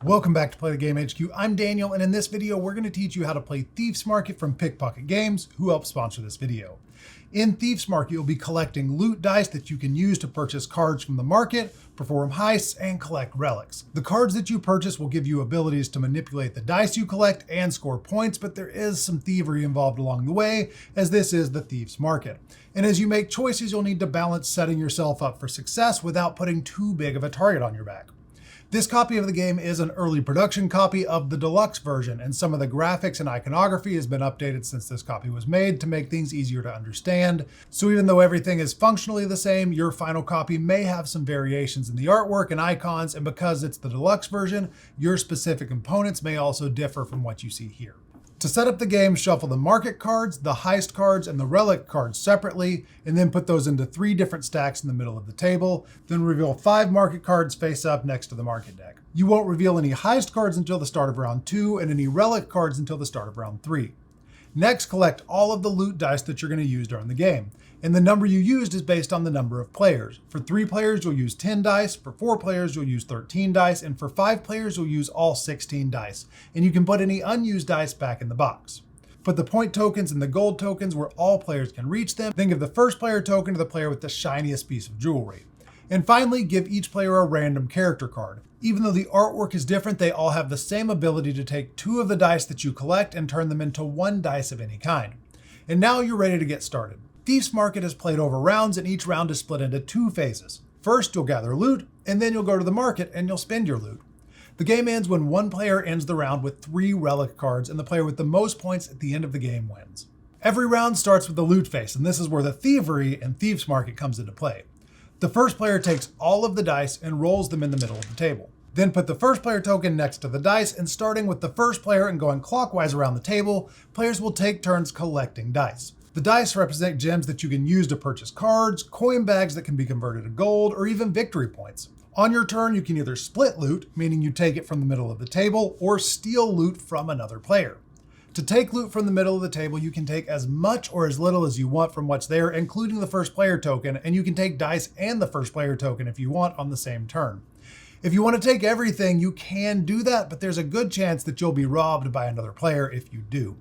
Welcome back to Play the Game HQ. I'm Daniel, and in this video, we're going to teach you how to play Thieves Market from Pickpocket Games, who helped sponsor this video. In Thieves Market, you'll be collecting loot dice that you can use to purchase cards from the market, perform heists, and collect relics. The cards that you purchase will give you abilities to manipulate the dice you collect and score points, but there is some thievery involved along the way, as this is the Thieves Market. And as you make choices, you'll need to balance setting yourself up for success without putting too big of a target on your back. This copy of the game is an early production copy of the deluxe version, and some of the graphics and iconography has been updated since this copy was made to make things easier to understand. So even though everything is functionally the same, your final copy may have some variations in the artwork and icons, and because it's the deluxe version, your specific components may also differ from what you see here. To set up the game, shuffle the market cards, the heist cards, and the relic cards separately, and then put those into 3 different stacks in the middle of the table. Then reveal 5 market cards face up next to the market deck. You won't reveal any heist cards until the start of round 2, and any relic cards until the start of round 3. Next, collect all of the loot dice that you're going to use during the game. And the number you used is based on the number of players. For 3 players, you'll use 10 dice. For 4 players, you'll use 13 dice. And for 5 players, you'll use all 16 dice. And you can put any unused dice back in the box. Put the point tokens and the gold tokens where all players can reach them. Then give the first player token to the player with the shiniest piece of jewelry. And finally, give each player a random character card. Even though the artwork is different, they all have the same ability to take 2 of the dice that you collect and turn them into 1 dice of any kind. And now you're ready to get started. Thieves Market is played over rounds, and each round is split into 2 phases. First, you'll gather loot, and then you'll go to the market and you'll spend your loot. The game ends when one player ends the round with 3 relic cards, and the player with the most points at the end of the game wins. Every round starts with the loot phase, and this is where the thievery and Thieves Market comes into play. The first player takes all of the dice and rolls them in the middle of the table. Then put the first player token next to the dice, and starting with the first player and going clockwise around the table, players will take turns collecting dice. The dice represent gems that you can use to purchase cards, coin bags that can be converted to gold, or even victory points. On your turn, you can either split loot, meaning you take it from the middle of the table, or steal loot from another player. To take loot from the middle of the table, you can take as much or as little as you want from what's there, including the first player token, and you can take dice and the first player token if you want on the same turn. If you want to take everything, you can do that, but there's a good chance that you'll be robbed by another player if you do.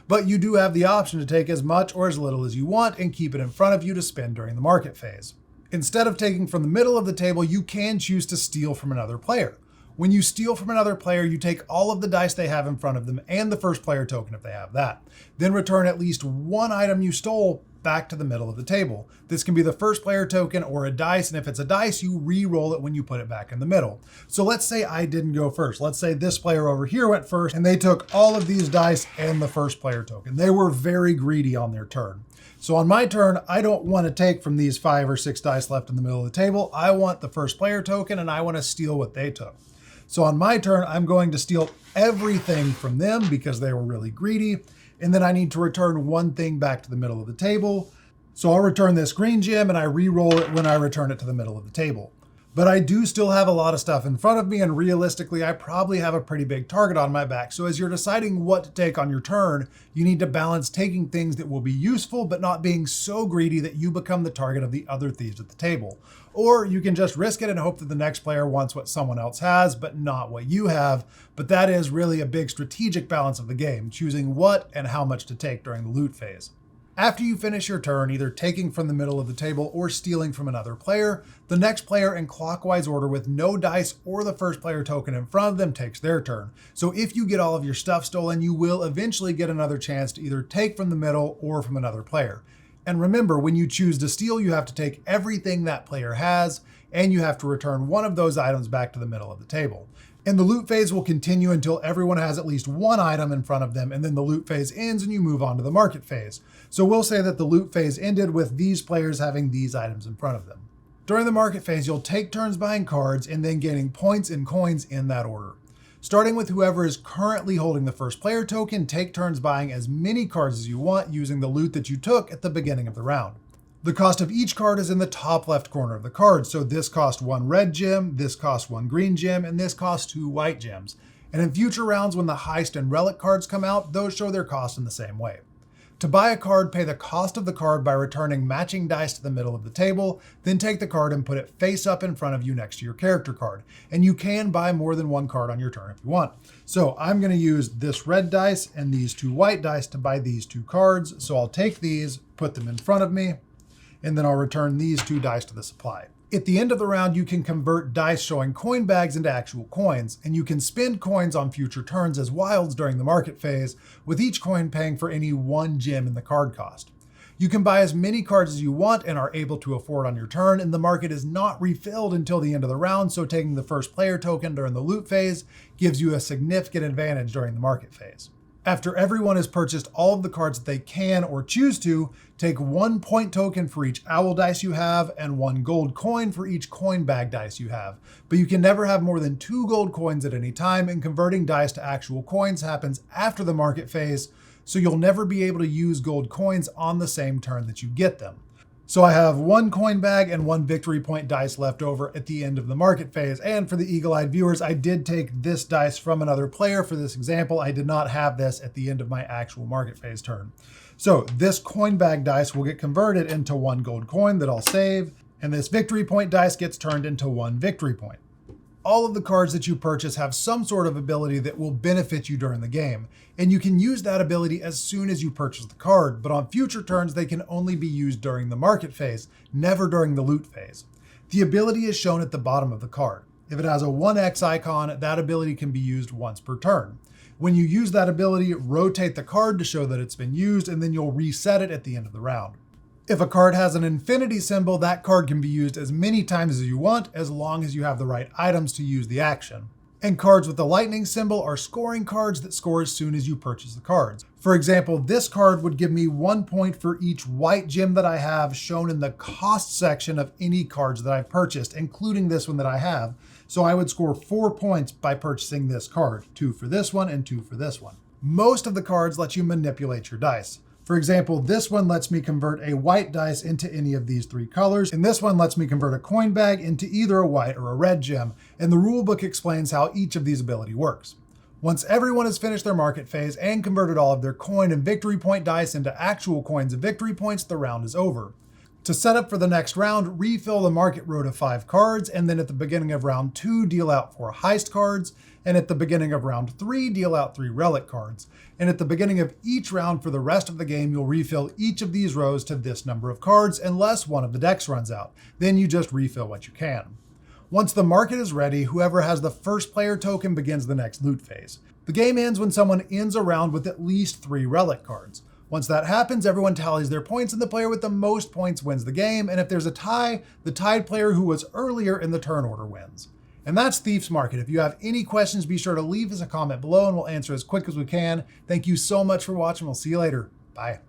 But you do have the option to take as much or as little as you want and keep it in front of you to spend during the market phase. Instead of taking from the middle of the table, you can choose to steal from another player. When you steal from another player, you take all of the dice they have in front of them and the first player token if they have that. Then return at least 1 item you stole back to the middle of the table. This can be the first player token or a dice, and if it's a dice, you re-roll it when you put it back in the middle. So let's say I didn't go first. Let's say this player over here went first, and they took all of these dice and the first player token. They were very greedy on their turn. So on my turn, I don't want to take from these 5 or 6 dice left in the middle of the table. I want the first player token, and I want to steal what they took. So on my turn, I'm going to steal everything from them because they were really greedy. And then I need to return 1 thing back to the middle of the table. So I'll return this green gem and I re-roll it when I return it to the middle of the table. But I do still have a lot of stuff in front of me, and realistically, I probably have a pretty big target on my back. So as you're deciding what to take on your turn, you need to balance taking things that will be useful, but not being so greedy that you become the target of the other thieves at the table. Or you can just risk it and hope that the next player wants what someone else has, but not what you have. But that is really a big strategic balance of the game, choosing what and how much to take during the loot phase. After you finish your turn, either taking from the middle of the table or stealing from another player, the next player in clockwise order with no dice or the first player token in front of them takes their turn. So if you get all of your stuff stolen, you will eventually get another chance to either take from the middle or from another player. And remember, when you choose to steal, you have to take everything that player has, and you have to return 1 of those items back to the middle of the table. And the loot phase will continue until everyone has at least 1 item in front of them, and then the loot phase ends and you move on to the market phase. So we'll say that the loot phase ended with these players having these items in front of them. During the market phase, you'll take turns buying cards and then gaining points and coins in that order. Starting with whoever is currently holding the first player token, take turns buying as many cards as you want using the loot that you took at the beginning of the round. The cost of each card is in the top left corner of the card. So this costs 1 red gem, this costs 1 green gem, and this costs 2 white gems. And in future rounds, when the heist and relic cards come out, those show their cost in the same way. To buy a card, pay the cost of the card by returning matching dice to the middle of the table, then take the card and put it face up in front of you next to your character card. And you can buy more than one card on your turn if you want. So I'm going to use this red dice and these two white dice to buy these two cards. So I'll take these, put them in front of me, and then I'll return these two dice to the supply. At the end of the round, you can convert dice showing coin bags into actual coins, and you can spend coins on future turns as wilds during the market phase, with each coin paying for any one gem in the card cost. You can buy as many cards as you want and are able to afford on your turn, and the market is not refilled until the end of the round, so taking the first player token during the loot phase gives you a significant advantage during the market phase. After everyone has purchased all of the cards that they can or choose to, take 1 point token for each owl dice you have and 1 gold coin for each coin bag dice you have. But you can never have more than 2 gold coins at any time, and converting dice to actual coins happens after the market phase, so you'll never be able to use gold coins on the same turn that you get them. So I have 1 coin bag and 1 victory point dice left over at the end of the market phase. And for the eagle-eyed viewers, I did take this dice from another player for this example. I did not have this at the end of my actual market phase turn. So this coin bag dice will get converted into 1 gold coin that I'll save, and this victory point dice gets turned into 1 victory point. All of the cards that you purchase have some sort of ability that will benefit you during the game, and you can use that ability as soon as you purchase the card, but on future turns they can only be used during the market phase, never during the loot phase. The ability is shown at the bottom of the card. If it has a 1x icon, that ability can be used once per turn. When you use that ability, rotate the card to show that it's been used, and then you'll reset it at the end of the round. If a card has an infinity symbol, that card can be used as many times as you want, as long as you have the right items to use the action. And cards with the lightning symbol are scoring cards that score as soon as you purchase the cards. For example, this card would give me 1 point for each white gem that I have shown in the cost section of any cards that I've purchased, including this one that I have. So I would score 4 points by purchasing this card, 2 for this one and 2 for this one. Most of the cards let you manipulate your dice. For example, this one lets me convert a white dice into any of these 3 colors, and this one lets me convert a coin bag into either a white or a red gem, and the rulebook explains how each of these ability works. Once everyone has finished their market phase and converted all of their coin and victory point dice into actual coins and victory points, the round is over. To set up for the next round, refill the market row to 5 cards, and then at the beginning of round 2, deal out 4 heist cards, and at the beginning of round 3, deal out 3 relic cards. And at the beginning of each round for the rest of the game, you'll refill each of these rows to this number of cards unless one of the decks runs out. Then you just refill what you can. Once the market is ready, whoever has the first player token begins the next loot phase. The game ends when someone ends a round with at least 3 relic cards. Once that happens, everyone tallies their points and the player with the most points wins the game. And if there's a tie, the tied player who was earlier in the turn order wins. And that's Thieves Market. If you have any questions, be sure to leave us a comment below and we'll answer as quick as we can. Thank you so much for watching. We'll see you later. Bye.